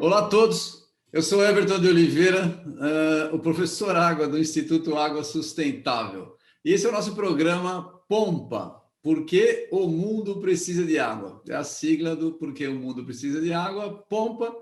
Olá a todos, eu sou Everton de Oliveira, o professor Água do Instituto Água Sustentável. E esse é o nosso programa POMPA, Porque o Mundo Precisa de Água. É a sigla do Porque o Mundo Precisa de Água, POMPA.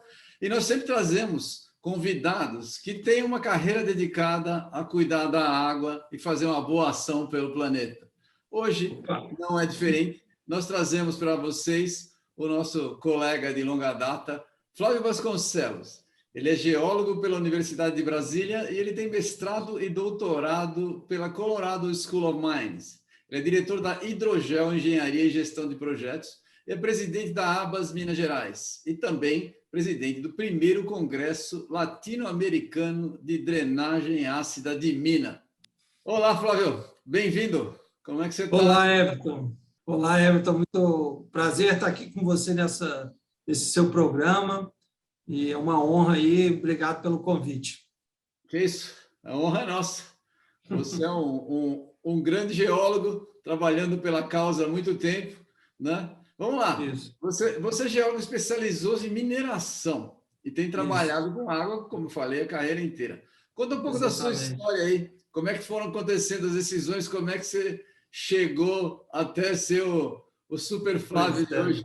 E nós sempre trazemos convidados que têm uma carreira dedicada a cuidar da água e fazer uma boa ação pelo planeta. Hoje não é diferente, nós trazemos para vocês o nosso colega de longa data, Flávio Vasconcelos. Ele é geólogo pela Universidade de Brasília e ele tem mestrado e doutorado pela Colorado School of Mines. Ele é diretor da Hidrogel Engenharia e Gestão de Projetos e é presidente da ABAS Minas Gerais e também presidente do primeiro Congresso Latino-Americano de Drenagem Ácida de Minas. Olá, Flávio. Bem-vindo. Como é que você está? Olá, Everton. Olá, Everton. Muito prazer estar aqui com você nesse seu programa. E é uma honra aí. Obrigado pelo convite. Que isso. A honra é nossa. Você é um grande geólogo, trabalhando pela causa há muito tempo, né? Vamos lá. Isso. Você geólogo, especializou-se em mineração e tem trabalhado com água, como eu falei, a carreira inteira. Conta um pouco da sua história aí. Como é que foram acontecendo as decisões? Como é que você chegou até ser o Super Flávio de hoje?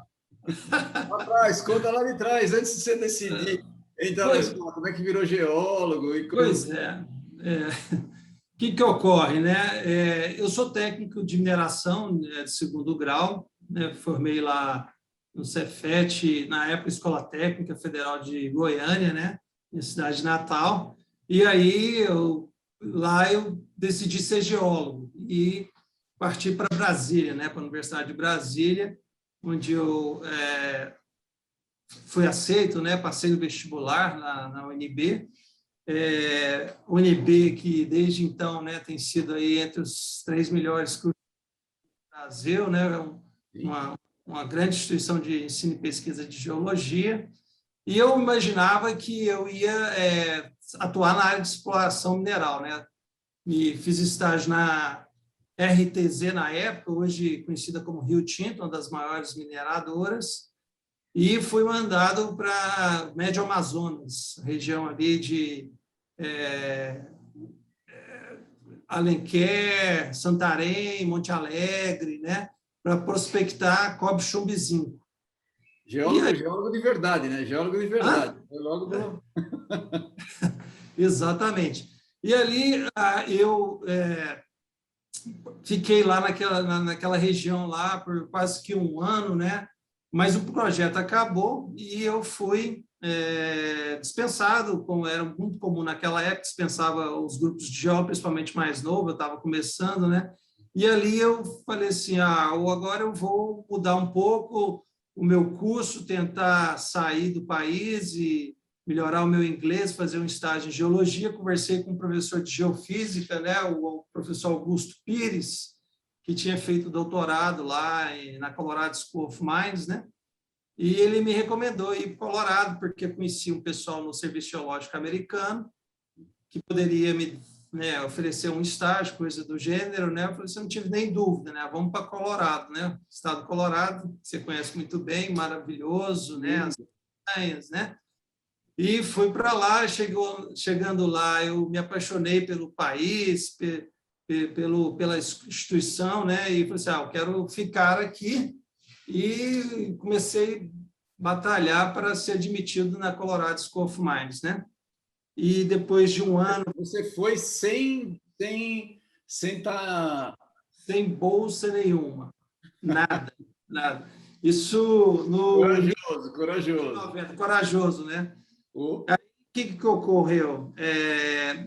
Atrás, conta lá de trás, antes de você decidir entrar na escola, como é que virou geólogo? Pois é. O que ocorre, né? Eu sou técnico de mineração de segundo grau, né? Formei lá no Cefet, na época Escola Técnica Federal de Goiânia, né? Minha cidade natal. E aí lá eu decidi ser geólogo e parti para Brasília, né? Para a Universidade de Brasília, onde eu fui aceito, né? Passei no vestibular na UNB. UNB, que desde então, né, tem sido aí entre os 3 melhores cursos do Brasil, né? Uma grande instituição de ensino e pesquisa de geologia. E eu imaginava que eu ia atuar na área de exploração mineral, né? E fiz estágio na RTZ na época, hoje conhecida como Rio Tinto, uma das maiores mineradoras, e fui mandado para Médio Amazonas, região ali de Alenquer, Santarém, Monte Alegre, né, para prospectar cobre, chumbo e zinco. Geólogo de verdade, né? Geólogo de verdade. Exatamente. E ali eu fiquei lá naquela região lá por quase que um ano, né? Mas o projeto acabou e eu fui dispensado, como era muito comum naquela época, dispensava os grupos de geólogos, principalmente mais novo, eu estava começando, né? E ali eu falei assim, agora eu vou mudar um pouco o meu curso, tentar sair do país e melhorar o meu inglês, fazer um estágio em geologia. Conversei com um professor de geofísica, né, o professor Augusto Pires, que tinha feito doutorado lá na Colorado School of Mines, né? E ele me recomendou ir para o Colorado, porque conhecia um pessoal no Serviço Geológico Americano que poderia me oferecer um estágio, coisa do gênero, né? Eu falei assim, não tive nem dúvida, né? Vamos para Colorado, né? Estado do Colorado, você conhece muito bem, maravilhoso, né? As montanhas, né? E fui para lá, chegando lá, eu me apaixonei pelo país, pela instituição, né? E falei assim, eu quero ficar aqui. E comecei a batalhar para ser admitido na Colorado School of Mines, né? E depois de um ano... Você foi sem estar... Sem bolsa nenhuma. Nada, nada. Isso no... Corajoso. Corajoso, né? O que ocorreu?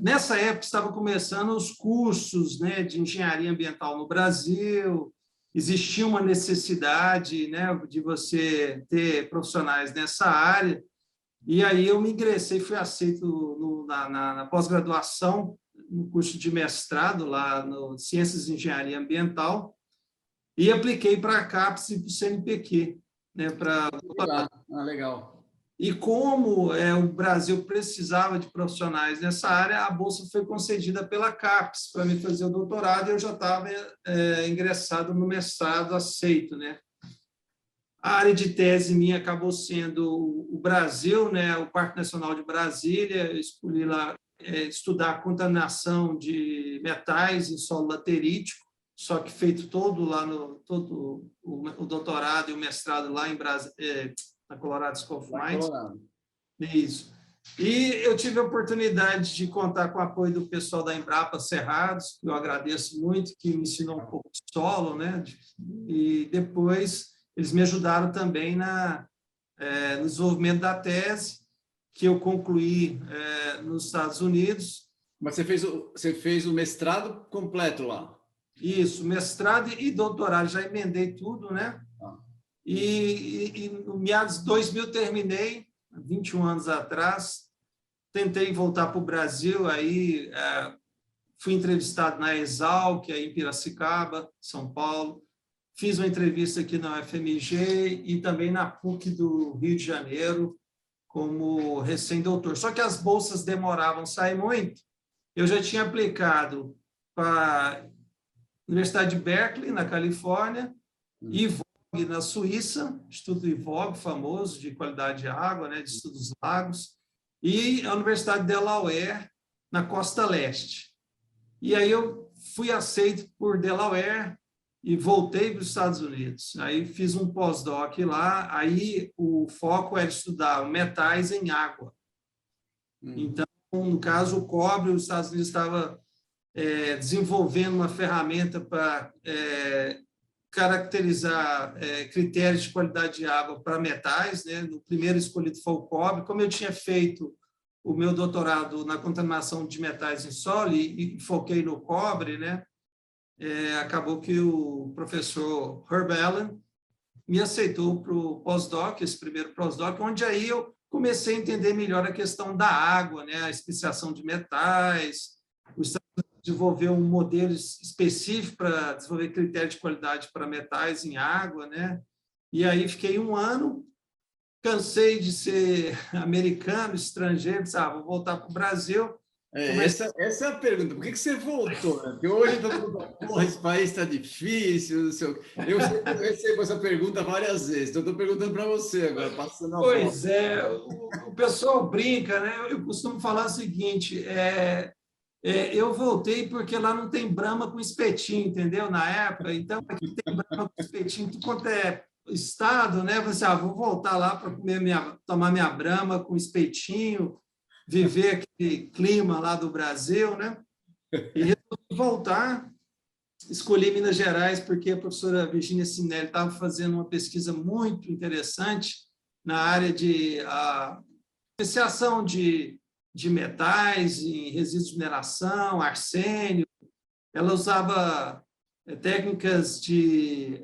Nessa época, estava começando os cursos, né, de engenharia ambiental no Brasil, existia uma necessidade, né, de você ter profissionais nessa área, e aí eu me ingressei, fui aceito na pós-graduação, no curso de mestrado, lá no Ciências de Engenharia Ambiental, e apliquei para a CAPES e para o CNPq, né, para... Legal. E como o Brasil precisava de profissionais nessa área, a bolsa foi concedida pela CAPES para me fazer o doutorado e eu já estava ingressado no mestrado aceito, né? A área de tese minha acabou sendo o Brasil, né? O Parque Nacional de Brasília. Eu escolhi lá estudar a contaminação de metais em solo laterítico, só que feito todo lá todo o doutorado e o mestrado lá em na Colorado School of Mines. Isso. E eu tive a oportunidade de contar com o apoio do pessoal da Embrapa Cerrados, que eu agradeço muito, que me ensinou um pouco de solo, né? E depois eles me ajudaram também no desenvolvimento da tese, que eu concluí nos Estados Unidos. Mas você fez o mestrado completo lá? Isso, mestrado e doutorado, já emendei tudo, né? E no meados de 2000 terminei, 21 anos atrás, tentei voltar para o Brasil, aí fui entrevistado na Exalc, aí em Piracicaba, São Paulo, fiz uma entrevista aqui na UFMG e também na PUC do Rio de Janeiro, como recém-doutor. Só que as bolsas demoravam a sair muito. Eu já tinha aplicado para a Universidade de Berkeley, na Califórnia, e IVOG, na Suíça, Instituto IVOG, famoso, de qualidade de água, né, de estudos lagos, e a Universidade de Delaware, na costa leste. E aí eu fui aceito por Delaware e voltei para os Estados Unidos. Aí fiz um pós-doc lá, aí o foco era estudar metais em água. Então, no caso, o cobre, os Estados Unidos estava desenvolvendo uma ferramenta para caracterizar critérios de qualidade de água para metais, né? No primeiro escolhido foi o cobre. Como eu tinha feito o meu doutorado na contaminação de metais em solo e foquei no cobre, né? Acabou que o professor Herb Allen me aceitou para o pós-doc, esse primeiro pós-doc, onde aí eu comecei a entender melhor a questão da água, né? A especiação de metais, desenvolver um modelo específico para desenvolver critérios de qualidade para metais em água, né? E aí fiquei um ano, cansei de ser americano, estrangeiro, disse, vou voltar para o Brasil. Essa é a pergunta, por que você voltou? Né? Porque hoje todo mundo fala, porra, esse país está difícil, não sei o quê. Eu recebo essa pergunta várias vezes, então estou perguntando para você agora, passando a bola. Pois é, o pessoal brinca, né? Eu costumo falar o seguinte, eu voltei porque lá não tem Brahma com espetinho, entendeu? Na época, então aqui tem Brahma com espetinho, tudo quanto é estado, né? Você, vou voltar lá para tomar minha Brahma com espetinho, viver aquele clima lá do Brasil, né? E resolvi voltar, escolhi Minas Gerais porque a professora Virginia Sinelli estava fazendo uma pesquisa muito interessante na área de especiação de metais em resíduos de mineração, arsênio. Ela usava técnicas de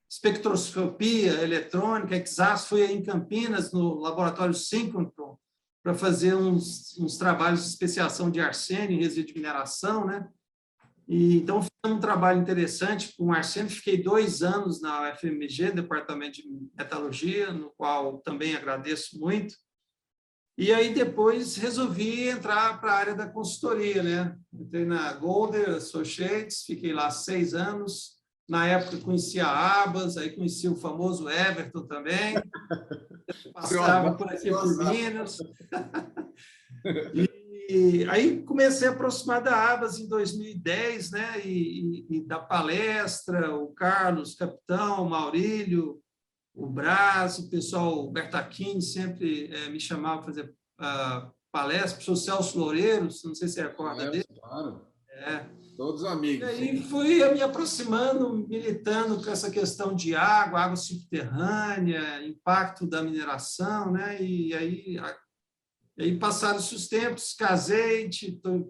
espectroscopia eletrônica, EXAS. Fui em Campinas, no laboratório Synchrotron, para fazer uns trabalhos de especiação de arsênio em resíduo de mineração, né? E, então, fiz um trabalho interessante com arsênio. Fiquei 2 anos na UFMG, Departamento de Metalurgia, no qual também agradeço muito. E aí, depois, resolvi entrar para a área da consultoria, né? Entrei na Golder Associates, fiquei lá 6 anos. Na época, conheci a Abas, aí conheci o famoso Everton também. Passava por aqui por Minas. E aí comecei a aproximar da Abas em 2010, né? E da palestra, o Carlos, Capitão, o Maurílio, o Brás, o pessoal, o Bertacchini sempre me chamava para fazer palestra, o professor Celso Loureiros, não sei se você recorda dele. Claro. Todos amigos. E aí fui me aproximando, militando com essa questão de água subterrânea, impacto da mineração, né? E aí passaram-se os tempos, casei,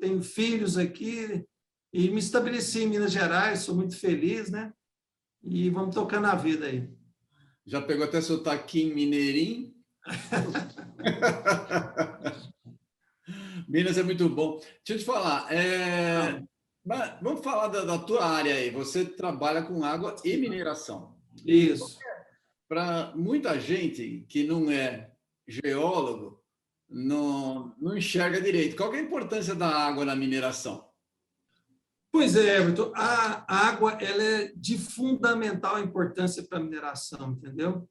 tenho filhos aqui e me estabeleci em Minas Gerais, sou muito feliz, né? E vamos tocando a vida aí. Já pegou até sotaquinho mineirinho? Minas é muito bom. Deixa eu te falar, vamos falar da tua área aí. Você trabalha com água e mineração. Isso. Para muita gente que não é geólogo não enxerga direito. Qual que é a importância da água na mineração? Pois é, Everton, a água ela é de fundamental importância para a mineração, entendeu?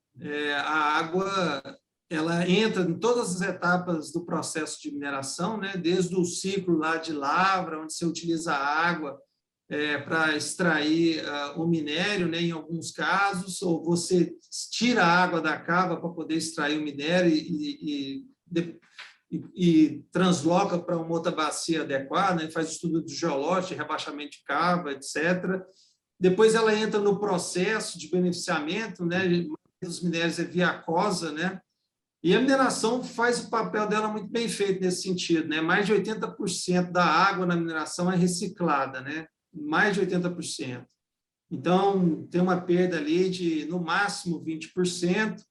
A água ela entra em todas as etapas do processo de mineração, né? Desde o ciclo lá de lavra, onde você utiliza a água para extrair o minério, né? Em alguns casos, ou você tira a água da cava para poder extrair o minério e transloca para uma outra bacia adequada, né? Faz estudo de geológico, rebaixamento de cava, etc. Depois ela entra no processo de beneficiamento, né? Dos minérios é via aquosa, né? E a mineração faz o papel dela muito bem feito nesse sentido, né? Mais de 80% da água na mineração é reciclada, né? Mais de 80%. Então, tem uma perda ali de, no máximo, 20%,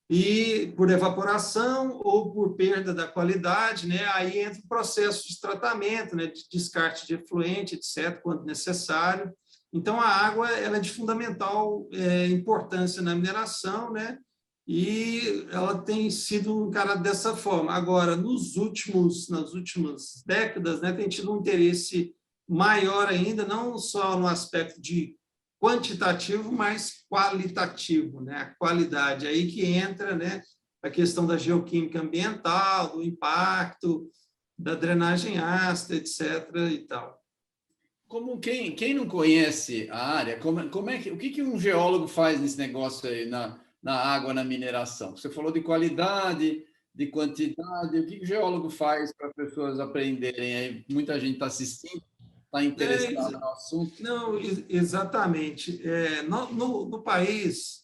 e por evaporação ou por perda da qualidade, né? Aí entra o processo de tratamento, né? De descarte de efluente, etc., quando necessário. Então, a água ela é de fundamental importância na mineração, né? E ela tem sido encarada dessa forma. Agora, nas últimas décadas, né, tem tido um interesse maior ainda, não só no aspecto de quantitativo, mas qualitativo, né? A qualidade, aí que entra, né, a questão da geoquímica ambiental, do impacto, da drenagem ácida, etc. e tal. Como quem não conhece a área, como é que, o que um geólogo faz nesse negócio aí na água, na mineração? Você falou de qualidade, de quantidade, o que o geólogo faz para as pessoas aprenderem? Aí, muita gente está assistindo, está interessada no assunto. Não, exatamente. No país,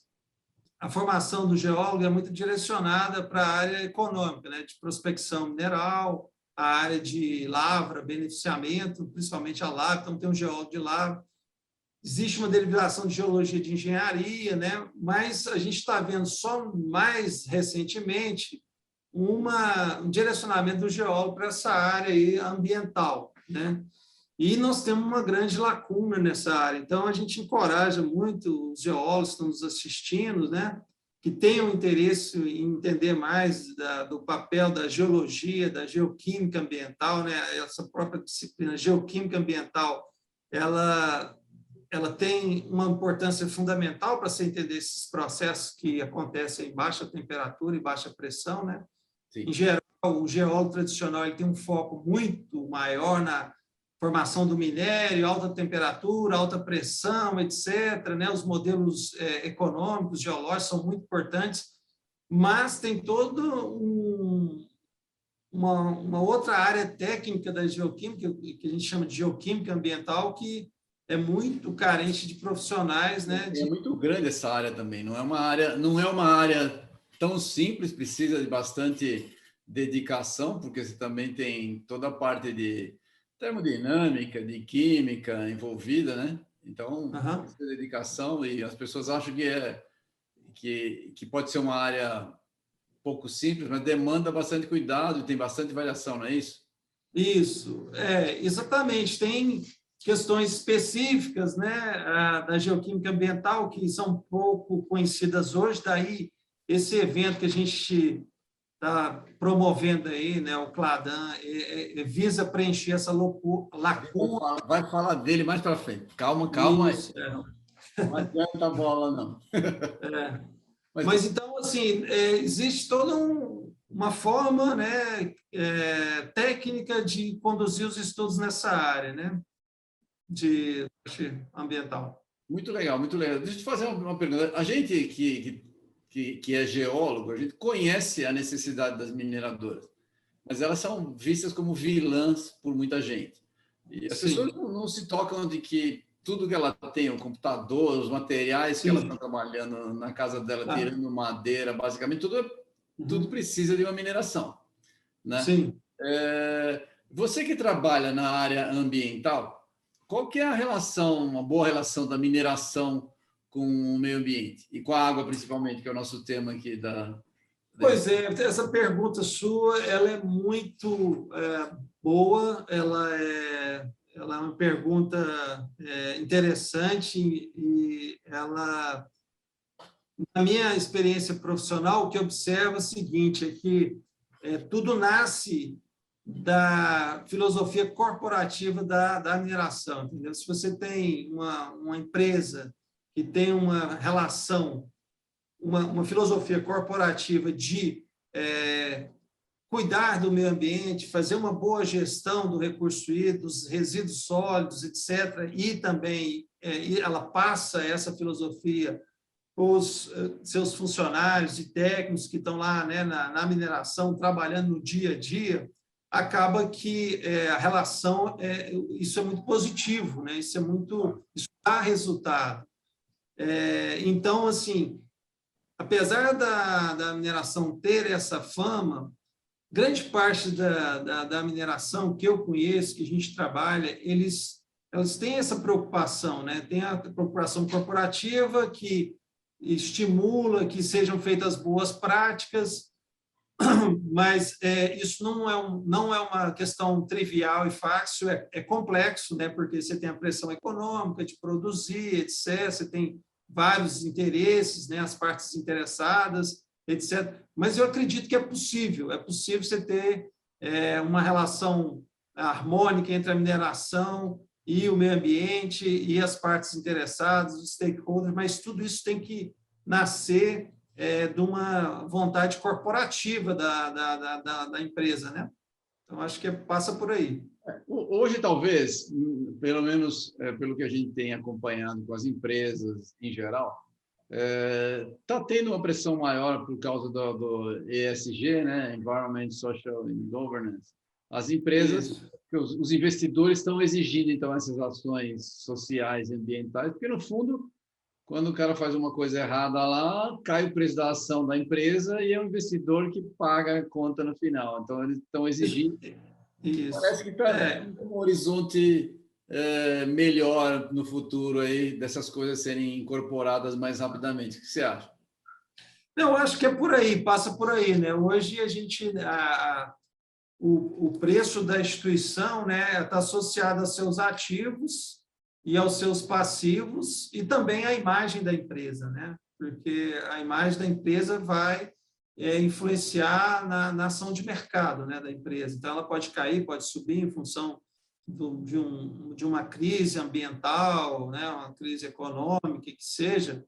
a formação do geólogo é muito direcionada para a área econômica, né, de prospecção mineral, a área de lavra, beneficiamento, principalmente a lavra, então tem um geólogo de lavra. Existe uma derivação de geologia de engenharia, né, mas a gente está vendo só mais recentemente um direcionamento do geólogo para essa área aí ambiental, né? E nós temos uma grande lacuna nessa área. Então, a gente encoraja muito os geólogos que estão nos assistindo, né, que tenham interesse em entender mais do papel da geologia, da geoquímica ambiental, né, essa própria disciplina geoquímica ambiental, ela tem uma importância fundamental para se entender esses processos que acontecem em baixa temperatura e baixa pressão, né? Sim. Em geral, o geólogo tradicional ele tem um foco muito maior na formação do minério, alta temperatura, alta pressão, etc., né? Os modelos econômicos, geológicos são muito importantes, mas tem toda uma outra área técnica da geoquímica, que a gente chama de geoquímica ambiental, que é muito carente de profissionais, né? É muito grande essa área também, não é uma área tão simples, precisa de bastante dedicação, porque você também tem toda a parte de termodinâmica, de química envolvida, né? Então, Uhum. precisa de dedicação e as pessoas acham que pode ser uma área pouco simples, mas demanda bastante cuidado e tem bastante variação, não é isso? Isso, exatamente. Tem questões específicas, né, da geoquímica ambiental que são pouco conhecidas hoje, daí esse evento que a gente está promovendo aí, né, o CLADAN, visa preencher essa lacuna. Vai falar dele mais para frente. Calma, calma aí. Isso, Não adianta a bola, não. Mas Mas então, assim, existe toda uma forma, né, técnica de conduzir os estudos nessa área, né, de ambiental. muito legal, muito legal. Deixa eu te fazer uma pergunta. A gente que é geólogo, a gente conhece a necessidade das mineradoras, mas elas são vistas como vilãs por muita gente. E as pessoas Sim, não se tocam de que tudo que ela tem, o computador, os materiais que ela está sim, trabalhando na casa dela, tá. tirando madeira, basicamente, tudo Uhum. precisa de uma mineração, né? Sim. Você que trabalha na área ambiental, qual que é a relação, uma boa relação da mineração com o meio ambiente e com a água, principalmente, que é o nosso tema aqui Pois é, essa pergunta sua, ela é muito boa, ela é uma pergunta interessante e ela Na minha experiência profissional, o que eu observo é o seguinte, é que tudo nasce da filosofia corporativa da mineração, entendeu? Se você tem uma empresa que tem uma relação, uma filosofia corporativa de cuidar do meio ambiente, fazer uma boa gestão do recurso hídrico, dos resíduos sólidos, etc., e também ela passa essa filosofia os seus funcionários e técnicos que estão lá, né, na mineração, trabalhando no dia a dia, acaba que a relação, isso é muito positivo, né? Isso dá resultado. Então, assim, apesar da mineração ter essa fama, grande parte da mineração que eu conheço, que a gente trabalha, elas têm essa preocupação, né? Tem a preocupação corporativa que estimula que sejam feitas boas práticas, mas isso não é uma questão trivial e fácil, é complexo, né? Porque você tem a pressão econômica de produzir, etc., você tem vários interesses, né? As partes interessadas, etc. Mas eu acredito que é possível você ter uma relação harmônica entre a mineração e o meio ambiente e as partes interessadas, os stakeholders, mas tudo isso tem que nascer de uma vontade corporativa da empresa, né? Então, acho que passa por aí. Hoje, talvez, pelo menos pelo que a gente tem acompanhado com as empresas em geral, está tendo uma pressão maior por causa do ESG, né? Environment, Social and Governance. As empresas, os investidores estão exigindo, então, essas ações sociais e ambientais, porque, no fundo, quando o cara faz uma coisa errada lá, cai o preço da ação da empresa e é o investidor que paga a conta no final. Então, eles estão exigindo. Isso. Parece que está um horizonte melhor no futuro aí, dessas coisas serem incorporadas mais rapidamente. O que você acha? Eu acho que é por aí, passa por aí, né? Hoje a gente o preço da instituição, né, está associado aos seus ativos e aos seus passivos e também à imagem da empresa, né? Porque a imagem da empresa vai influenciar na ação de mercado, né, da empresa. Então, ela pode cair, pode subir em função de uma crise ambiental, né, uma crise econômica, que seja.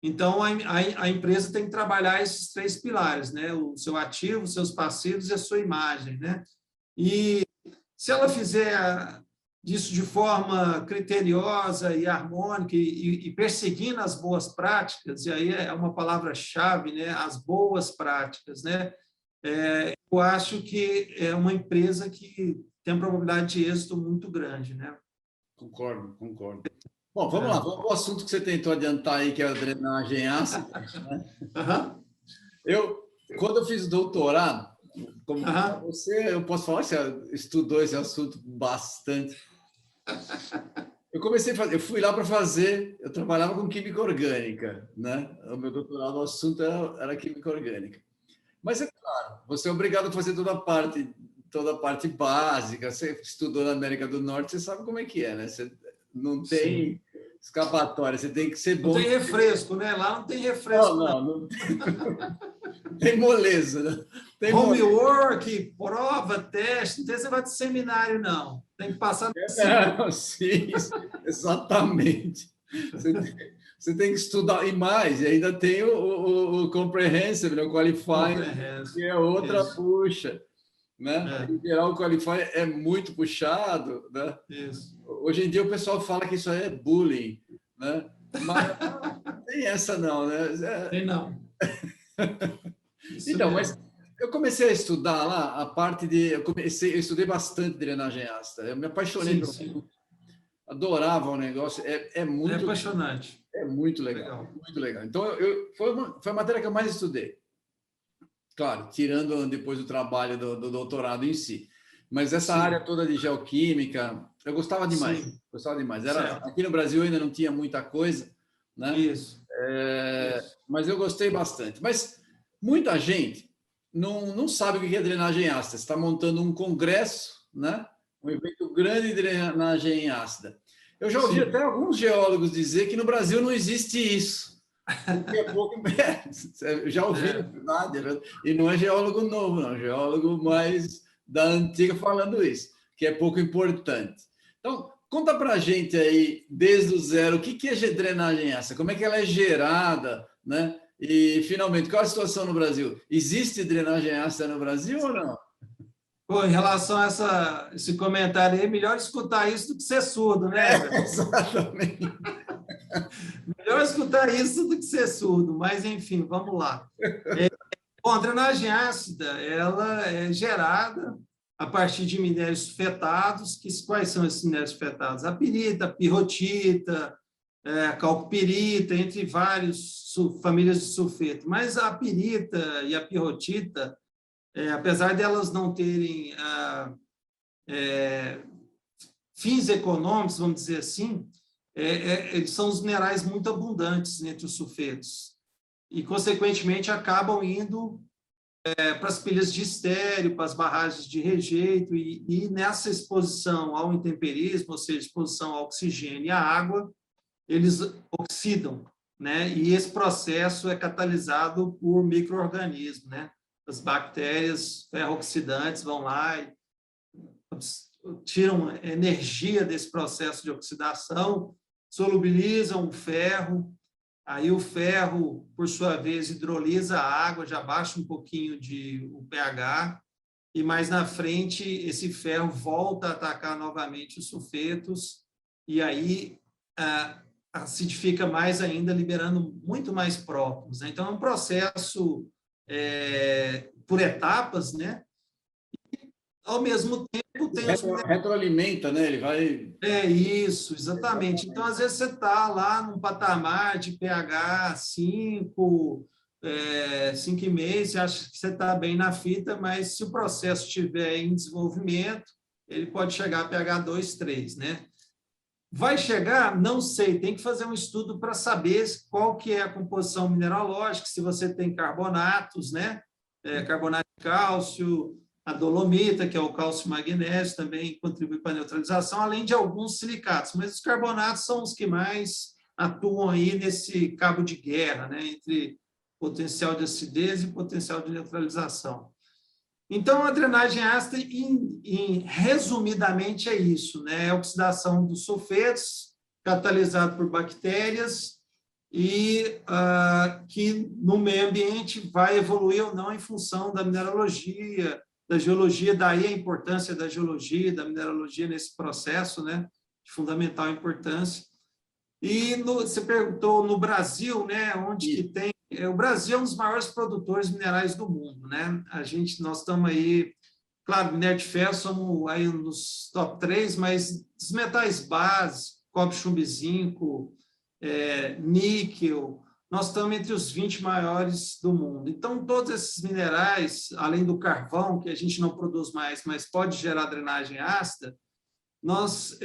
Então, a empresa tem que trabalhar esses três pilares, né? O seu ativo, os seus passivos e a sua imagem, né? E se ela fizer disso de forma criteriosa e harmônica e perseguindo as boas práticas, e aí é uma palavra-chave, né? As boas práticas, né? Eu acho que é uma empresa que tem uma probabilidade de êxito muito grande, né? Concordo. Bom, vamos lá, vamos ao assunto que você tentou adiantar aí, que é a drenagem ácida. Né? Quando eu fiz doutorado, como você, eu posso falar que você estudou esse assunto bastante. Eu fui lá para fazer, eu trabalhava com química orgânica, né? O meu doutorado, o assunto era química orgânica. Mas é claro, você é obrigado a fazer toda a parte básica. Você estudou na América do Norte, você sabe como é que é, né? Você não tem escapatória, você tem que ser bom. Não tem refresco, né? Lá não tem refresco. Não tem moleza, né? Tem homework, prova, teste, não tem esse negócio de seminário, não. Tem que passar. Sim, exatamente. Você tem que estudar, e mais, e ainda tem o Comprehensive, o Qualifying, que é outra puxa. Né? Em geral, o Qualify é muito puxado. Né? Isso. Hoje em dia, o pessoal fala que isso aí é bullying. Né? Mas não tem essa, não. Né? Tem não. Então, mas eu comecei a estudar lá a parte de... Eu estudei bastante drenagem ácida. Eu me apaixonei pelo assunto. Adorava o negócio. É muito... É apaixonante. É muito legal. Muito legal. Então, foi a matéria que eu mais estudei. Claro, tirando depois o trabalho do doutorado em si. Mas essa área toda de geoquímica, eu gostava demais. Sim. Gostava demais. Aqui no Brasil ainda não tinha muita coisa, né? Isso. Mas eu gostei bastante. Mas muita gente não sabe o que é drenagem ácida. Você está montando um congresso, né? Um evento grande de drenagem ácida. Eu já ouvi até alguns geólogos dizer que no Brasil não existe isso. Porque é pouco, eu já ouvi, É. na verdade, e não é geólogo novo, não, é geólogo mais da antiga falando isso, que é pouco importante. Então, conta para a gente aí, desde o zero, o que é drenagem ácida? Como é que ela é gerada, né? E, finalmente, qual a situação no Brasil? Existe drenagem ácida no Brasil ou não? Pô, em relação a esse comentário aí, melhor escutar isso do que ser surdo, né, Everton? Exatamente. Melhor escutar isso do que ser surdo, mas enfim, vamos lá. Bom, a drenagem ácida, ela é gerada a partir de minérios sulfetados. Quais são esses minérios sulfetados? A pirita, a pirrotita, a calcopirita, entre várias famílias de sulfeto. Mas a pirita e a pirrotita, apesar de elas não terem fins econômicos, vamos dizer assim, eles são os minerais muito abundantes entre os sulfetos e, consequentemente, acabam indo para as pilhas de estéreo, para as barragens de rejeito, e nessa exposição ao intemperismo, ou seja, exposição ao oxigênio e à água, eles oxidam, né? E esse processo é catalisado por micro-organismos, né? As bactérias ferro-oxidantes vão lá e tiram energia desse processo de oxidação, solubilizam o ferro, aí o ferro, por sua vez, hidrolisa a água, já baixa um pouquinho o pH, e mais na frente esse ferro volta a atacar novamente os sulfetos, e aí acidifica mais ainda, liberando muito mais prótons, né? Então, é um processo por etapas, né? Ao mesmo tempo, tem os retroalimenta, né? Ele vai. isso, exatamente. Então, às vezes, você está lá num patamar de pH 5, 5,5, você acha que você está bem na fita, mas se o processo estiver em desenvolvimento, ele pode chegar a pH 2, 3, né? Vai chegar? Não sei, tem que fazer um estudo para saber qual que é a composição mineralógica, se você tem carbonatos, né? Carbonato de cálcio, a dolomita, que é o cálcio magnésio, também contribui para a neutralização, além de alguns silicatos, mas os carbonatos são os que mais atuam aí nesse cabo de guerra, né, entre potencial de acidez e potencial de neutralização. Então, a drenagem ácida, resumidamente, é isso, né, é a oxidação dos sulfetos, catalisado por bactérias, e que no meio ambiente vai evoluir ou não em função da mineralogia, da geologia, daí a importância da geologia, da mineralogia nesse processo, né, de fundamental importância. E você perguntou no Brasil, né, onde que tem. O Brasil é um dos maiores produtores de minerais do mundo, né? Nós estamos aí, claro, minério de ferro, somos aí nos top 3, mas os metais básicos, cobre, chumbo e zinco, níquel, nós estamos entre os 20 maiores do mundo. Então, todos esses minerais, além do carvão, que a gente não produz mais, mas pode gerar drenagem ácida, nós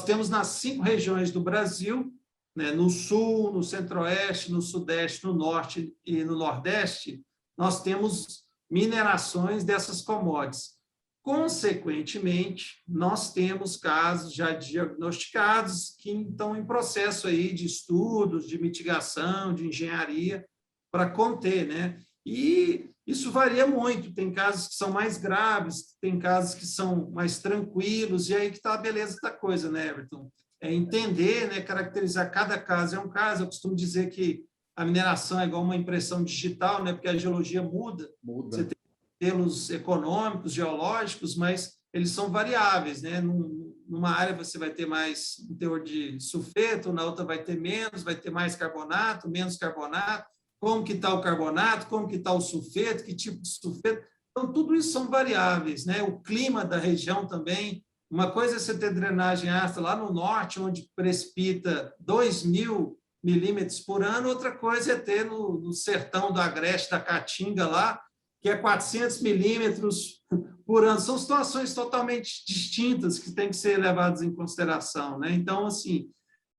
temos nas 5 regiões do Brasil, né, no sul, no centro-oeste, no sudeste, no norte e no nordeste, nós temos minerações dessas commodities. Consequentemente, nós temos casos já diagnosticados que estão em processo aí de estudos, de mitigação, de engenharia para conter, né? E isso varia muito, tem casos que são mais graves, tem casos que são mais tranquilos, e aí que está a beleza da coisa, né, Everton? É entender, né, caracterizar cada caso é um caso. Eu costumo dizer que a mineração é igual uma impressão digital, né, porque a geologia muda. Você tem modelos econômicos, geológicos, mas eles são variáveis, né? Numa área você vai ter mais um teor de sulfeto, na outra vai ter menos, vai ter mais carbonato, menos carbonato, como que está o carbonato, como que está o sulfeto, que tipo de sulfeto. Então, tudo isso são variáveis, né? O clima da região também. Uma coisa é você ter drenagem ácida lá no norte, onde precipita 2.000 milímetros por ano, outra coisa é ter no sertão do Agreste, da Caatinga lá, que é 400 milímetros por ano. São situações totalmente distintas que têm que ser levadas em consideração, né? Então, assim,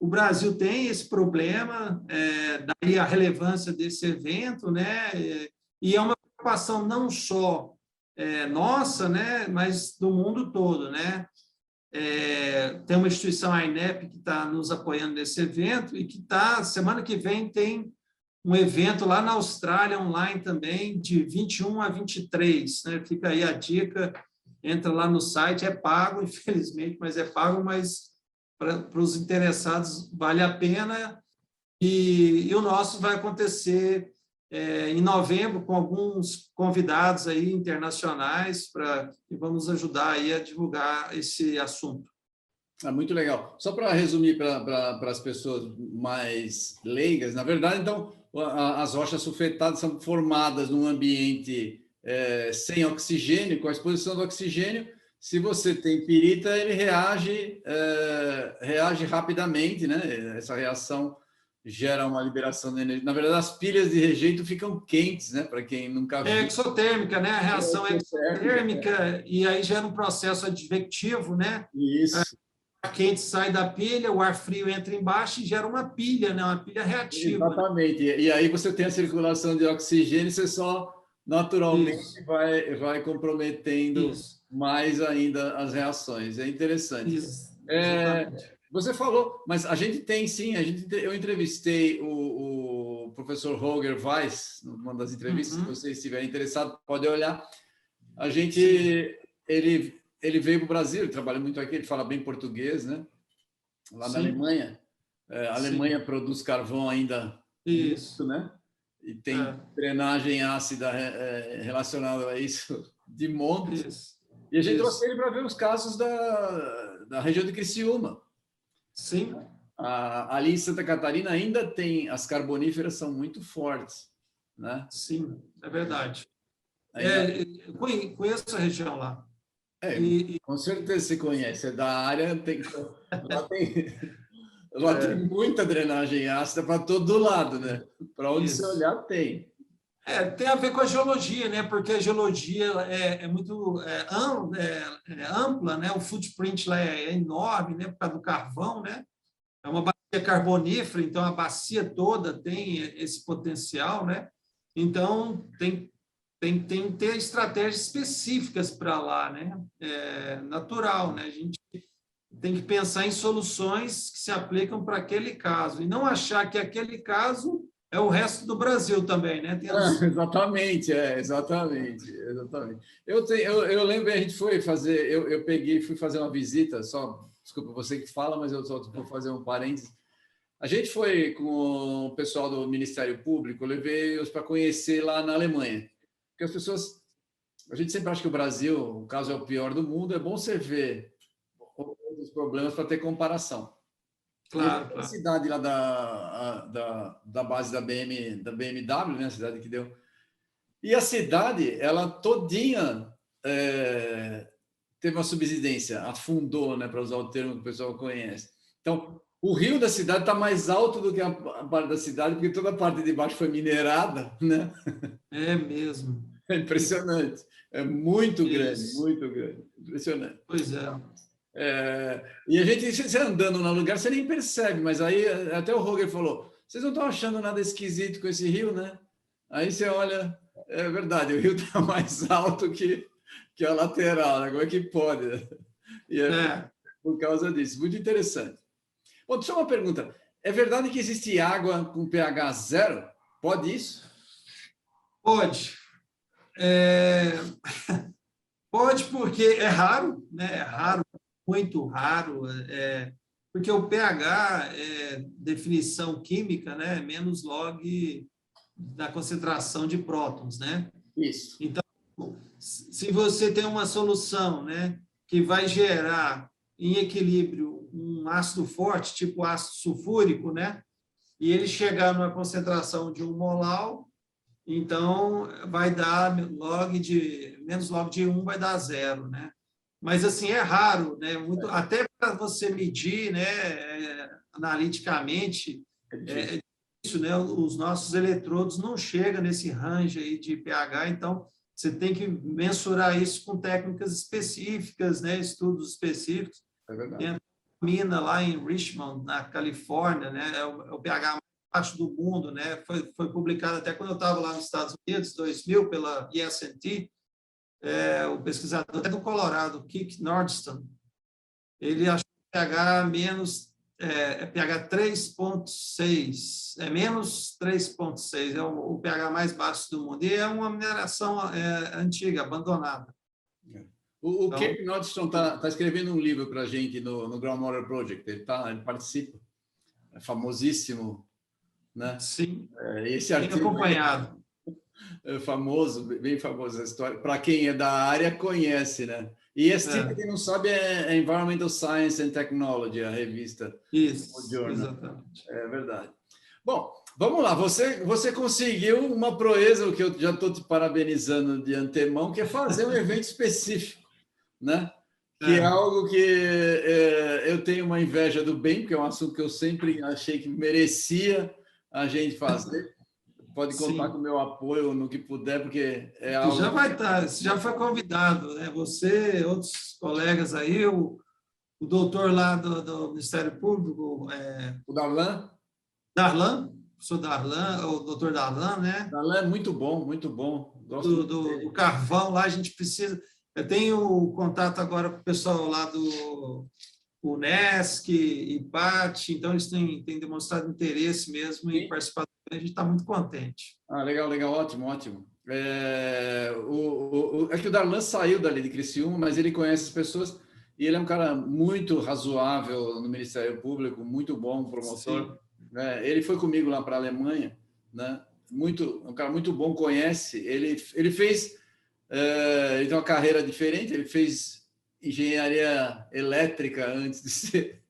o Brasil tem esse problema, daí a relevância desse evento, né? E é uma preocupação não só nossa, né? Mas do mundo todo, né? tem uma instituição, a INEP, que está nos apoiando nesse evento, e que semana que vem tem um evento lá na Austrália, online também, de 21 a 23, né? Fica aí a dica, entra lá no site, é pago, infelizmente, mas é pago, mas para os interessados vale a pena, e o nosso vai acontecer em novembro, com alguns convidados aí internacionais, que vão nos ajudar aí a divulgar esse assunto. Muito legal. Só para resumir para as pessoas mais leigas, na verdade, então, as rochas sulfetadas são formadas num ambiente sem oxigênio, com a exposição do oxigênio. Se você tem pirita, ele reage rapidamente, né? Essa reação gera uma liberação de energia. Na verdade, as pilhas de rejeito ficam quentes, né? Para quem nunca viu. É exotérmica, né? A reação é exotérmica, e aí gera um processo advectivo, né? Isso. O ar quente sai da pilha, o ar frio entra embaixo e gera uma pilha, né? Uma pilha reativa. Exatamente. Né? E aí você tem a circulação de oxigênio, você só naturalmente vai comprometendo mais ainda as reações. É interessante. Isso. Você falou, mas a gente tem sim, eu entrevistei o professor Holger Weiss, numa das entrevistas, se você estiver interessado, pode olhar. Ele veio para o Brasil, ele trabalha muito aqui, ele fala bem português, né? Lá na Alemanha. A Alemanha produz carvão ainda, muito, né? E tem drenagem ácida relacionada a isso de monte. E a gente trouxe ele para ver os casos da região de Criciúma. Sim. Ali em Santa Catarina ainda tem, as carboníferas são muito fortes, né? Sim, é verdade. Conheço a região lá. Com certeza você conhece, é da área, lá tem muita drenagem ácida para todo lado, né? Para onde você olhar, tem. Tem a ver com a geologia, né? Porque a geologia é muito ampla, né? O footprint lá é enorme, né? Por causa do carvão, né? É uma bacia carbonífera, então a bacia toda tem esse potencial, né? Então tem que ter estratégias específicas para lá, né? Natural, né? A gente tem que pensar em soluções que se aplicam para aquele caso e não achar que aquele caso é o resto do Brasil também, né? Exatamente. Eu lembro, a gente foi fazer, fui fazer uma visita, só, desculpa, você que fala, mas eu só vou fazer um parênteses. A gente foi com o pessoal do Ministério Público, eu levei-os para conhecer lá na Alemanha. Porque as pessoas, a gente sempre acha que o Brasil, o caso é o pior do mundo, é bom você ver os problemas para ter comparação. Claro. A cidade lá da base da BMW, né, a cidade que deu. E a cidade, ela todinha teve uma subsidência, afundou, né, para usar o termo que o pessoal conhece. Então, o rio da cidade está mais alto do que a parte da cidade, porque toda a parte de baixo foi minerada, né? É mesmo. É impressionante. É muito grande, muito grande. Impressionante. Pois é. E a gente, você andando no lugar, você nem percebe, mas aí até o Roger falou, vocês não estão achando nada esquisito com esse rio, né? Aí você olha, é verdade, o rio está mais alto que a lateral, né? Como é que pode? E por causa disso. Muito interessante. Bom, só uma pergunta. É verdade que existe água com pH 0? Pode isso? Pode. Pode, porque é raro, né? É raro, muito raro, porque o pH definição química, né? Menos log da concentração de prótons, né? Isso. Então, se você tem uma solução, né, que vai gerar em equilíbrio um ácido forte, tipo ácido sulfúrico, né? E ele chegar numa concentração de 1 molar, então vai dar menos log de 1 vai dar 0, né? Mas assim é raro, né? Até para você medir, né, analiticamente, é difícil, né? Os nossos eletrodos não chegam nesse range aí de pH, então você tem que mensurar isso com técnicas específicas, né? Estudos específicos. É verdade. Tem a mina lá em Richmond, na Califórnia, né? É o pH mais baixo do mundo, né? Foi publicado até quando eu estava lá nos Estados Unidos, 2000, pela ESNT, o pesquisador até do Colorado, Keith Nordstrom, ele achou pH menos, pH 3,6, menos 3,6, é o pH mais baixo do mundo, e é uma mineração antiga, abandonada. O Kevin Nordstrom está escrevendo um livro para a gente no Groundwater Project, ele participa, é famosíssimo, né? Sim, esse artigo acompanhado. É famoso, bem famosa a história. Para quem é da área, conhece, né? E esse tipo, quem não sabe, é Environmental Science and Technology, a revista. Isso, Journal. exatamente. É verdade. Bom, vamos lá. Você conseguiu uma proeza, o que eu já estou te parabenizando de antemão, que é fazer um evento específico, né? Que é algo que eu tenho uma inveja do bem, porque é um assunto que eu sempre achei que merecia a gente fazer. Pode contar com o meu apoio no que puder, porque é algo... Já vai estar, você já foi convidado, né? Você, outros colegas aí, o doutor lá do Ministério Público... O Darlan? Darlan, professor Darlan, o doutor Darlan, né? Darlan é muito bom, muito bom. Gosto do carvão lá, a gente precisa... Eu tenho contato agora com o pessoal lá do Unesc e PAT, então eles têm demonstrado interesse mesmo em participar. A gente está muito contente. Legal, ótimo, ótimo. É que o Darlan saiu dali de Criciúma, mas ele conhece as pessoas e ele é um cara muito razoável no Ministério Público, muito bom promotor. Ele foi comigo lá para a Alemanha, né? Um cara muito bom, conhece. Ele fez... ele tem uma carreira diferente, ele fez engenharia elétrica antes de ser...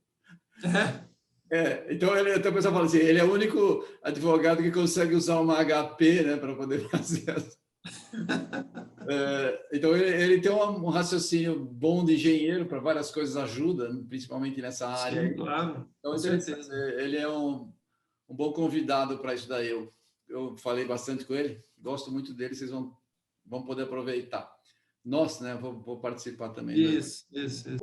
então, até o pessoal fala assim, ele é o único advogado que consegue usar uma HP, né, para poder fazer então, ele tem um raciocínio bom de engenheiro para várias coisas, ajuda, principalmente nessa área. Sim, claro, então, com certeza. Ele é um bom convidado para isso daí. Eu falei bastante com ele, gosto muito dele, vocês vão poder aproveitar. Nossa, né, vou participar também. Isso.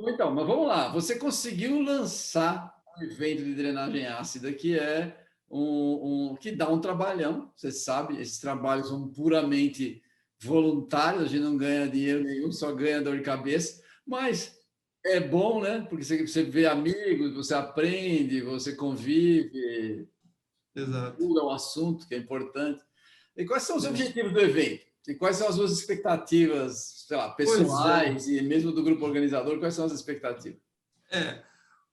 Então, mas vamos lá. Você conseguiu lançar um evento de drenagem ácida que é que dá um trabalhão, você sabe, esses trabalhos são puramente voluntários, a gente não ganha dinheiro nenhum, só ganha dor de cabeça, mas é bom, né? Porque você vê amigos, você aprende, você convive, muda o assunto, que é importante. E quais são os objetivos do evento? E quais são as suas expectativas, sei lá, pessoais e mesmo do grupo organizador? Quais são as expectativas?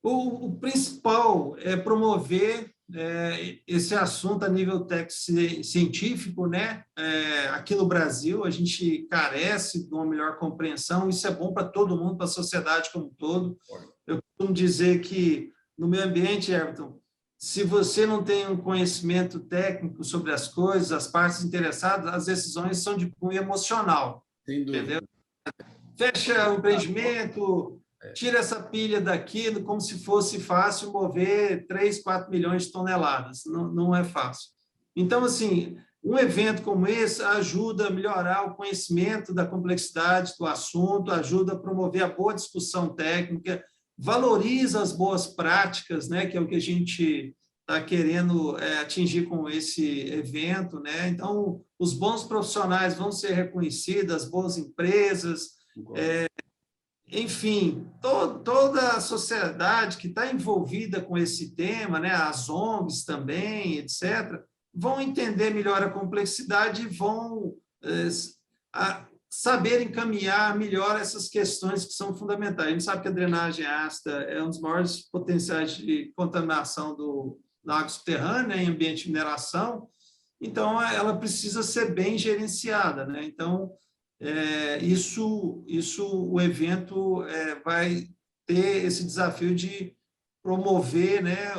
O principal é promover esse assunto a nível científico, né? Aqui no Brasil, a gente carece de uma melhor compreensão, isso é bom para todo mundo, para a sociedade como um todo. Eu costumo dizer que, no meio ambiente, Everton, se você não tem um conhecimento técnico sobre as coisas, as partes interessadas, as decisões são de cunho emocional. Entendeu? Fecha o empreendimento, tira essa pilha daqui, como se fosse fácil mover 3, 4 milhões de toneladas. Não é fácil. Então, assim, um evento como esse ajuda a melhorar o conhecimento da complexidade do assunto, ajuda a promover a boa discussão técnica, valoriza as boas práticas, né, que é o que a gente está querendo atingir com esse evento, né? Então, os bons profissionais vão ser reconhecidos, as boas empresas, enfim, toda a sociedade que está envolvida com esse tema, né, as ONGs também, etc., vão entender melhor a complexidade e vão saber encaminhar melhor essas questões que são fundamentais. A gente sabe que a drenagem ácida é um dos maiores potenciais de contaminação da água subterrânea em ambiente de mineração, então ela precisa ser bem gerenciada, né? Então, isso o evento vai ter esse desafio de promover, né,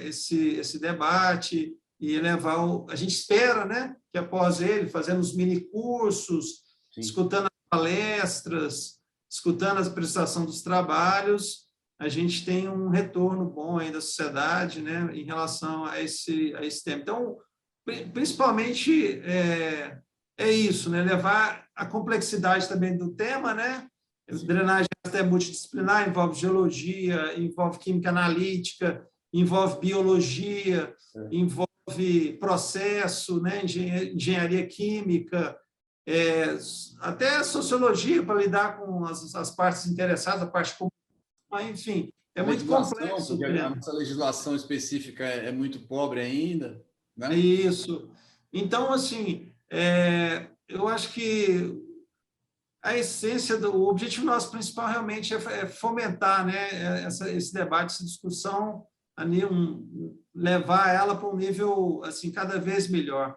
esse debate e levar a gente espera, né, que após ele, fazendo os mini cursos, escutando as palestras, escutando a apresentação dos trabalhos, a gente tem um retorno bom aí da sociedade, né, em relação a esse tema. Então, principalmente isso, né, levar a complexidade também do tema, né? Drenagem é multidisciplinar, envolve geologia, envolve química analítica, envolve biologia, envolve processo, né, engenharia química, até sociologia para lidar com as partes interessadas, a parte mas, enfim, é muito Legislação, complexo o porque a tema. nossa legislação específica é muito pobre ainda, né? Isso. Então, assim, eu acho que a essência o objetivo nosso principal realmente é fomentar, né, esse debate, essa discussão, levar ela para um nível assim cada vez melhor.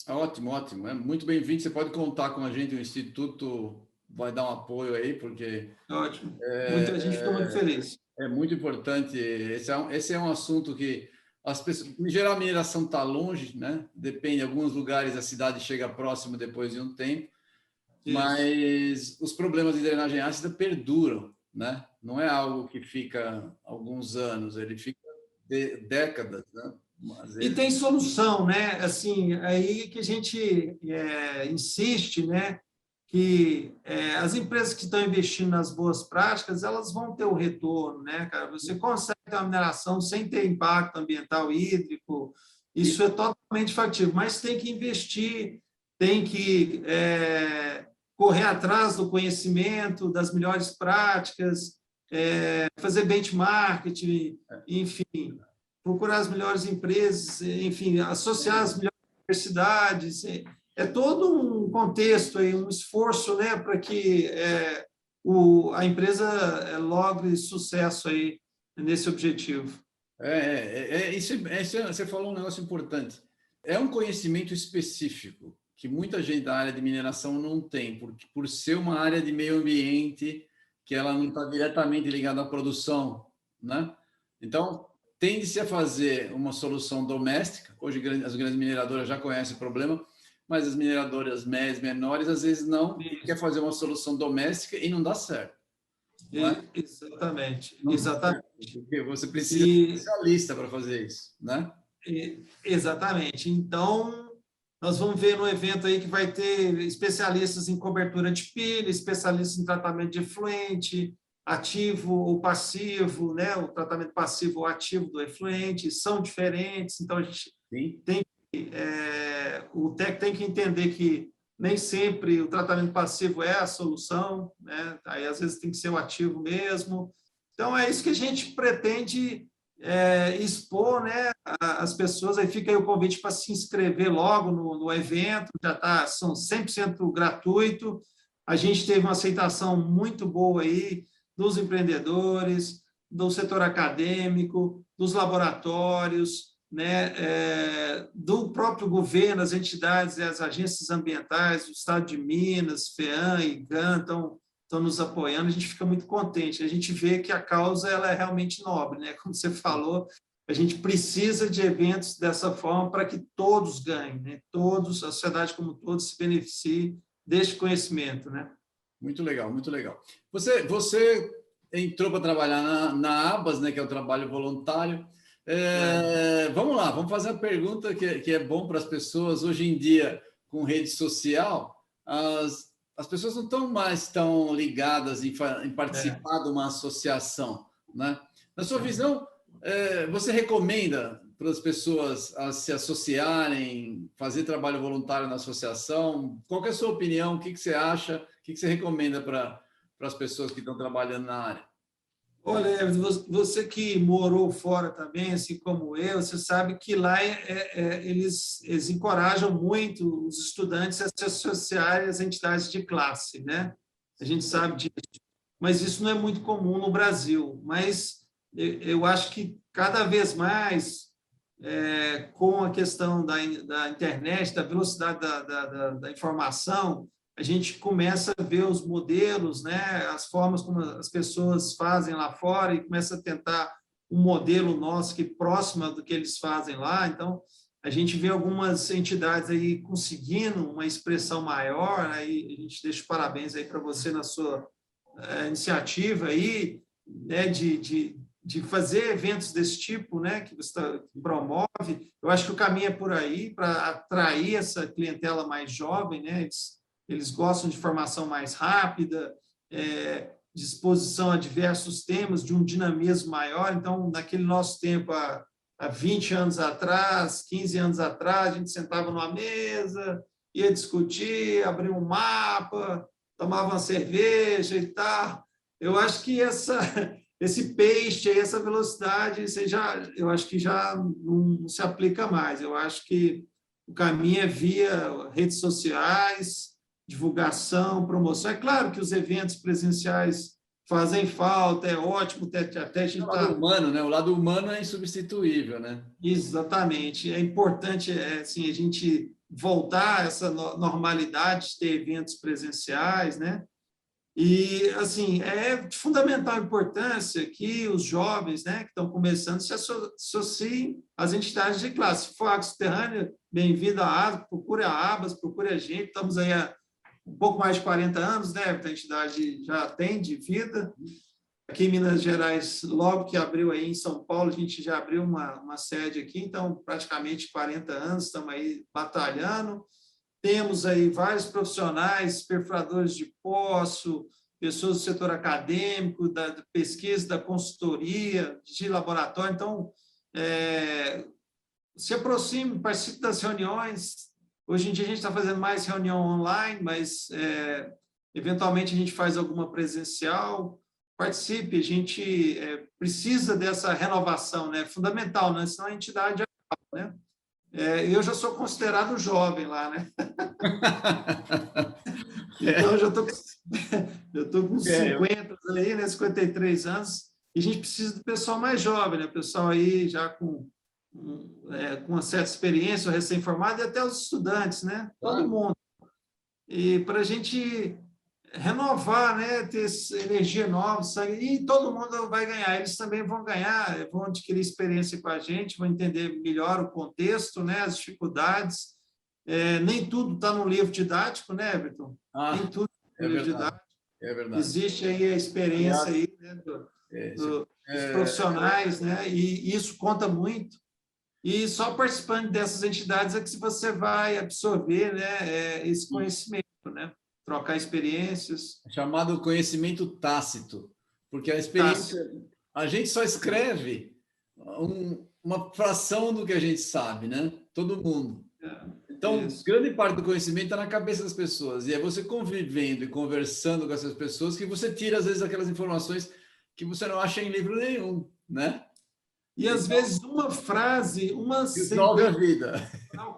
Ótimo, ótimo. É muito bem-vindo. Você pode contar com a gente, o Instituto vai dar um apoio aí, porque Ótimo. Muita gente fica muito feliz. é muito importante. Esse é um assunto que as pessoas, em geral, a mineração está longe, né? Depende, em alguns lugares a cidade chega próximo depois de um tempo, Isso. mas os problemas de drenagem ácida perduram, né? Não é algo que fica alguns anos, ele fica décadas, né? Às E vezes. tem solução, né? Assim, aí que a gente insiste, né? Que as empresas que estão investindo nas boas práticas, elas vão ter o retorno, né, cara? Você consegue ter uma mineração sem ter impacto ambiental hídrico, isso é totalmente factível, mas tem que investir, tem que correr atrás do conhecimento, das melhores práticas, fazer benchmarking, enfim, procurar as melhores empresas, enfim, associar as melhores universidades. É todo um contexto, aí, um esforço, né, para que a empresa logre sucesso aí nesse objetivo. Você falou um negócio importante. É um conhecimento específico que muita gente da área de mineração não tem, por ser uma área de meio ambiente que ela não está diretamente ligada à produção, né? Então, tende-se a fazer uma solução doméstica. Hoje, as grandes mineradoras já conhecem o problema, mas as mineradoras médias, menores, às vezes não, e quer fazer uma solução doméstica e não dá certo. Não é? Exatamente, Não dá exatamente. certo, porque você precisa de um E, especialista para fazer isso, né? exatamente. Então, nós vamos ver no evento aí que vai ter especialistas em cobertura de pilha, especialistas em tratamento de efluente, ativo ou passivo, né? O tratamento passivo ou ativo do efluente são diferentes, então a gente Sim. tem o técnico tem que entender que nem sempre o tratamento passivo é a solução, né? Aí às vezes tem que ser o ativo mesmo. Então é isso que a gente pretende expor, né, as pessoas. Aí fica aí o convite para se inscrever logo no evento, já tá, são 100% gratuito. A gente teve uma aceitação muito boa aí dos empreendedores, do setor acadêmico, dos laboratórios, né, do próprio governo, as entidades e as agências ambientais do Estado de Minas, FEAM e GAN estão nos apoiando, a gente fica muito contente. A gente vê que a causa ela é realmente nobre, né? Como você falou, a gente precisa de eventos dessa forma para que todos ganhem, né? Todos, a sociedade como todos se beneficie deste conhecimento, né? Muito legal, muito legal. Você entrou para trabalhar na ABAS, né, que é o trabalho voluntário. Vamos lá, vamos fazer uma pergunta que é bom para as pessoas. Hoje em dia, com rede social, as pessoas não estão mais tão ligadas em participar de uma associação, né? Na sua visão, você recomenda para as pessoas a se associarem, fazer trabalho voluntário na associação? Qual que é a sua opinião? O que você acha? O que você recomenda para as pessoas que estão trabalhando na área? Olha, Everton, você que morou fora também, assim como eu, você sabe que lá eles encorajam muito os estudantes a se associarem às entidades de classe, né? A gente sabe disso, mas isso não é muito comum no Brasil. Mas eu acho que cada vez mais, com a questão da internet, da velocidade da informação, a gente começa a ver os modelos, né, as formas como as pessoas fazem lá fora e começa a tentar um modelo nosso que é próximo do que eles fazem lá. Então, a gente vê algumas entidades aí conseguindo uma expressão maior, aí a gente deixa parabéns aí para você na sua iniciativa aí, né, de fazer eventos desse tipo, né, que você promove. Eu acho que o caminho é por aí, para atrair essa clientela mais jovem, né, eles gostam de formação mais rápida, disposição a diversos temas, de um dinamismo maior. Então, naquele nosso tempo, há 20 anos atrás, 15 anos atrás, a gente sentava numa mesa, ia discutir, abria um mapa, tomava uma cerveja e tal. Eu acho que esse pace, aí, essa velocidade, eu acho que já não se aplica mais. Eu acho que o caminho é via redes sociais, divulgação, promoção. É claro que os eventos presenciais fazem falta, é ótimo, até a gente O lado humano, né? O lado humano é insubstituível, né? Exatamente. É importante assim, a gente voltar a essa normalidade de ter eventos presenciais, né? E, assim, é de fundamental importância que os jovens, né, que estão começando, se associem às entidades de classe. Se for água subterrânea, bem-vindo à ABAS, procure a ABAS, procure a gente. Estamos aí há um pouco mais de 40 anos, né? A entidade já tem de vida. Aqui em Minas Gerais, logo que abriu aí em São Paulo, a gente já abriu uma sede aqui, então, praticamente 40 anos, estamos aí batalhando. Temos aí vários profissionais, perfuradores de poço, pessoas do setor acadêmico, da pesquisa, da consultoria, de laboratório. Então, se aproxime, participe das reuniões. Hoje em dia, a gente está fazendo mais reunião online, mas, eventualmente, a gente faz alguma presencial. Participe, a gente precisa dessa renovação, né? Fundamental, né? Senão a entidade acaba, né? Eu já sou considerado jovem lá, né? Então, eu estou com 50 aí, né? 53 anos, e a gente precisa do pessoal mais jovem, né? Pessoal aí já com uma certa experiência, recém-formado, e até os estudantes, né? Todo mundo. E para a gente renovar, né? Ter energia nova, e todo mundo vai ganhar. Eles também vão ganhar, vão adquirir experiência com a gente, vão entender melhor o contexto, né? As dificuldades. Nem tudo está no livro didático, né, Everton? Nem tudo está no livro didático. É verdade. Existe aí a experiência aí, né, dos profissionais, né? E isso conta muito. E só participando dessas entidades é que você vai absorver, né, esse conhecimento, né? Trocar experiências. Chamado conhecimento tácito, porque a experiência, a gente só escreve uma fração do que a gente sabe, né? Todo mundo. Então, grande parte do conhecimento está na cabeça das pessoas, e é você convivendo e conversando com essas pessoas que você tira, às vezes, aquelas informações que você não acha em livro nenhum, né? E, às vezes, uma frase, uma resolve a vida.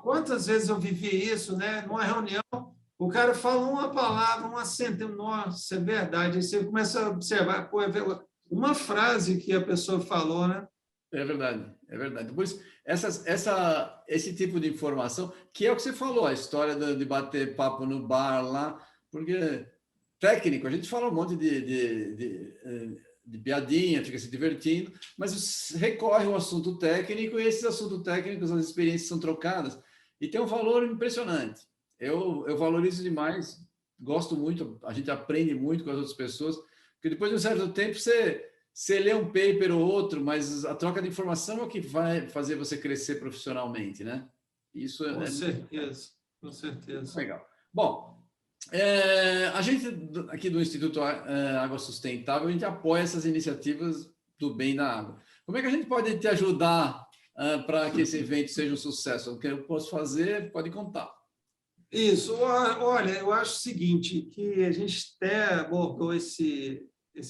Quantas vezes eu vivi isso, né? Numa reunião, o cara fala uma palavra, uma sentença, nossa, é verdade. Aí você começa a observar, pô, uma frase que a pessoa falou, né? É verdade, é verdade. Por isso, esse tipo de informação, que é o que você falou, a história de bater papo no bar lá, porque técnico, a gente fala um monte de piadinha, fica se divertindo, mas recorre ao assunto técnico, e esses assuntos técnicos, as experiências são trocadas, e tem um valor impressionante. Eu valorizo demais, gosto muito, a gente aprende muito com as outras pessoas, porque depois de um certo tempo você lê um paper ou outro, mas a troca de informação é o que vai fazer você crescer profissionalmente, né? Isso com certeza, com certeza. Legal. Bom, a gente aqui do Instituto Água Sustentável, a gente apoia essas iniciativas do bem da água. Como é que a gente pode te ajudar para que esse evento seja um sucesso? O que eu posso fazer, pode contar. Isso. Olha, eu acho o seguinte, que a gente até abordou esse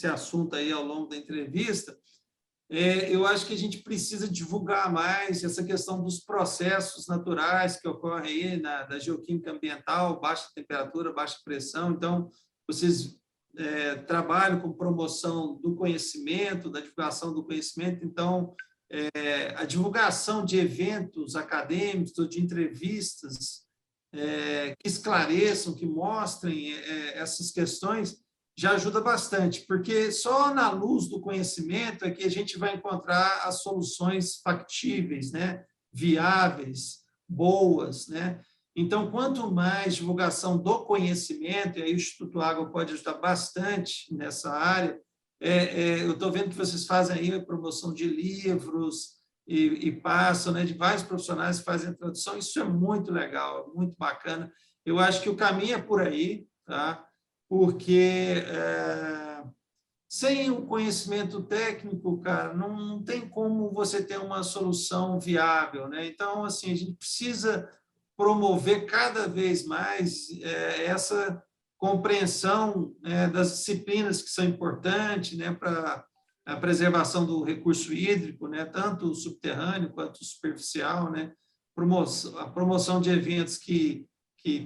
assunto aí ao longo da entrevista. Eu acho que a gente precisa divulgar mais essa questão dos processos naturais que ocorrem aí da geoquímica ambiental, baixa temperatura, baixa pressão. Então, vocês trabalham com promoção do conhecimento, da divulgação do conhecimento. Então, a divulgação de eventos acadêmicos, de entrevistas que esclareçam, que mostrem essas questões, já ajuda bastante, porque só na luz do conhecimento é que a gente vai encontrar as soluções factíveis, né? Viáveis, boas, né? Então, quanto mais divulgação do conhecimento, e aí o Instituto Água pode ajudar bastante nessa área, eu estou vendo que vocês fazem aí a promoção de livros e passam, né, de vários profissionais que fazem a tradução, isso é muito legal, muito bacana. Eu acho que o caminho é por aí, tá? Porque sem o conhecimento técnico, cara, não tem como você ter uma solução viável, né? Então, assim, a gente precisa promover cada vez mais essa compreensão das disciplinas que são importantes, né, para a preservação do recurso hídrico, né, tanto o subterrâneo quanto o superficial, né, a promoção de eventos que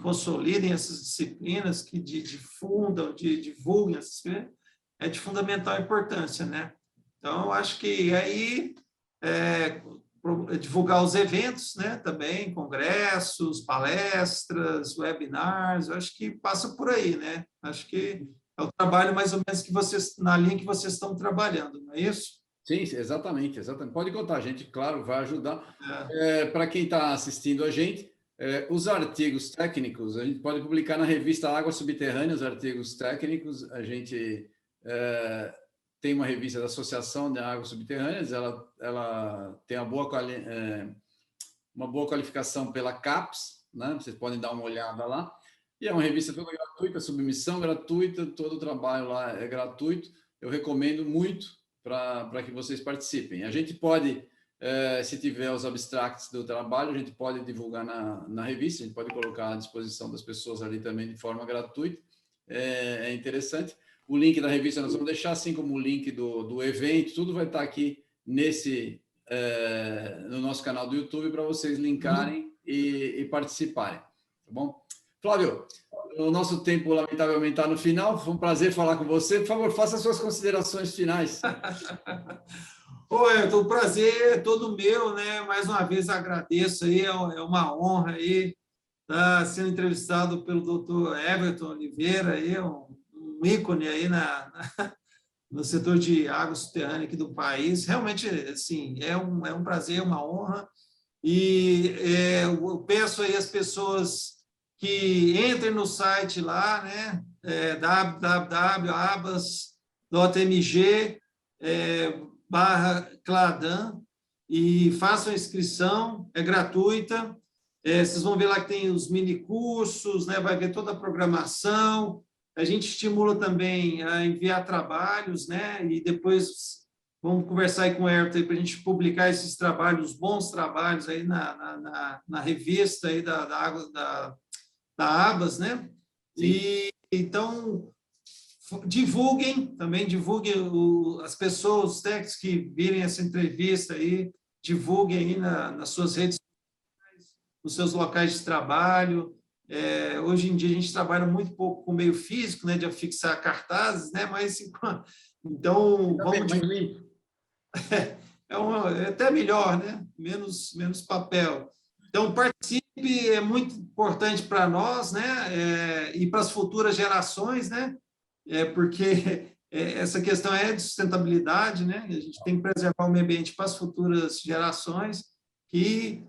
consolidem essas disciplinas, que difundam, divulguem essas disciplinas, é de fundamental importância, né? Então, eu acho que aí divulgar os eventos, né, também, congressos, palestras, webinars, eu acho que passa por aí, né? Acho que é o trabalho mais ou menos que vocês, na linha que vocês estão trabalhando, não é isso? Sim, exatamente, exatamente. Pode contar, a gente, claro, vai ajudar. É. Para quem está assistindo a gente, os artigos técnicos, a gente pode publicar na revista Água Subterrânea, os artigos técnicos. A gente tem uma revista da Associação de Águas Subterrâneas, ela tem uma boa qualificação pela CAPES, né? Vocês podem dar uma olhada lá. E é uma revista toda gratuita, submissão gratuita, todo o trabalho lá é gratuito. Eu recomendo muito para que vocês participem. A gente pode, se tiver os abstracts do trabalho, a gente pode divulgar na revista, a gente pode colocar à disposição das pessoas ali também de forma gratuita. É interessante. O link da revista nós vamos deixar, assim como o link do evento, tudo vai estar aqui no nosso canal do YouTube para vocês linkarem e participarem. Tá bom? Flávio, o nosso tempo, lamentavelmente, está no final. Foi um prazer falar com você. Por favor, faça suas considerações finais. Oi, o prazer é todo meu, né? Mais uma vez agradeço aí, é uma honra aí estar sendo entrevistado pelo Dr. Everton Oliveira, aí, um ícone aí no setor de água subterrânea aqui do país. Realmente, assim, é um prazer, uma honra. E eu peço aí às pessoas que entrem no site lá, né? www.abas.mg/Cladan e façam a inscrição, é gratuita. Vocês vão ver lá que tem os mini cursos, né? Vai ver toda a programação. A gente estimula também a enviar trabalhos, né? E depois vamos conversar aí com o Ayrton para a gente publicar esses trabalhos, bons trabalhos aí na revista aí da Abas, né? E então divulguem as pessoas, os técnicos que virem essa entrevista aí, divulguem aí nas suas redes sociais, nos seus locais de trabalho. Hoje em dia a gente trabalha muito pouco com o meio físico, né, de afixar cartazes, né? Mas então vamos é até melhor, né? Menos papel. Então, participe, é muito importante para nós, né? E para as futuras gerações, né? Porque essa questão é de sustentabilidade, né? A gente tem que preservar o meio ambiente para as futuras gerações que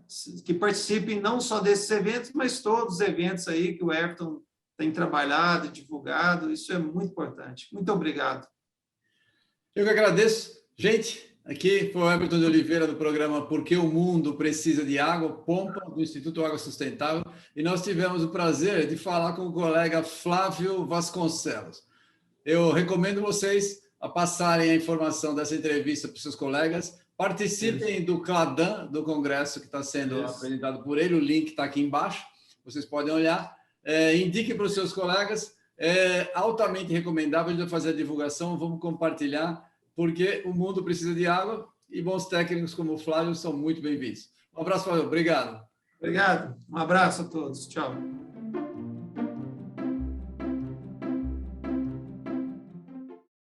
participem não só desses eventos, mas todos os eventos aí que o Everton tem trabalhado, divulgado. Isso é muito importante. Muito obrigado. Eu que agradeço. Gente, aqui foi o Everton de Oliveira, do programa Por que o Mundo Precisa de Água, Pompa, do Instituto Água Sustentável, e nós tivemos o prazer de falar com o colega Flávio Vasconcelos. Eu recomendo vocês a passarem a informação dessa entrevista para os seus colegas, participem do CLADAN, do congresso que está sendo apresentado por ele, o link está aqui embaixo, vocês podem olhar, indiquem para os seus colegas, é altamente recomendável, a gente vai fazer a divulgação, vamos compartilhar, porque o mundo precisa de água e bons técnicos como o Flávio são muito bem-vindos. Um abraço, Flávio. Obrigado. Obrigado. Um abraço a todos. Tchau.